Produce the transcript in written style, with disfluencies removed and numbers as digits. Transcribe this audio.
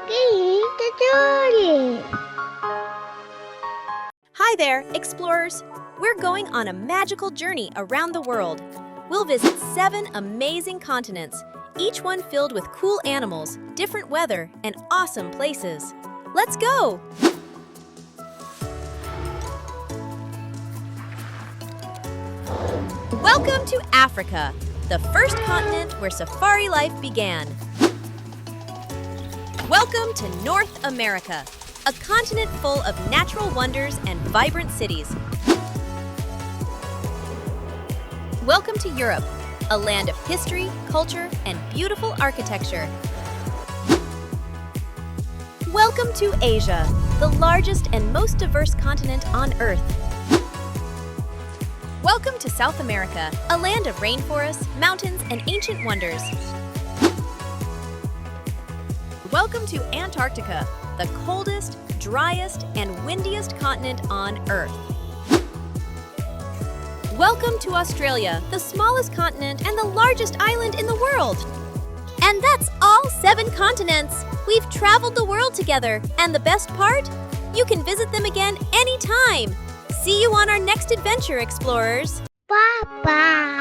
Chini Chatoray. Hi there, explorers! We're going on a magical journey around the world. We'll visit 7 amazing continents, each one filled with cool animals, different weather, and awesome places. Let's go! Welcome to Africa, the first continent where safari life began. Welcome to North America, a continent full of natural wonders and vibrant cities. Welcome to Europe, a land of history, culture, and beautiful architecture. Welcome to Asia, the largest and most diverse continent on Earth. Welcome to South America, a land of rainforests, mountains, and ancient wonders. Welcome to Antarctica, the coldest, driest, and windiest continent on Earth. Welcome to Australia, the smallest continent and the largest island in the world. And that's all 7 continents. We've traveled the world together, and the best part? You can visit them again anytime. See you on our next adventure, explorers. Bye-bye.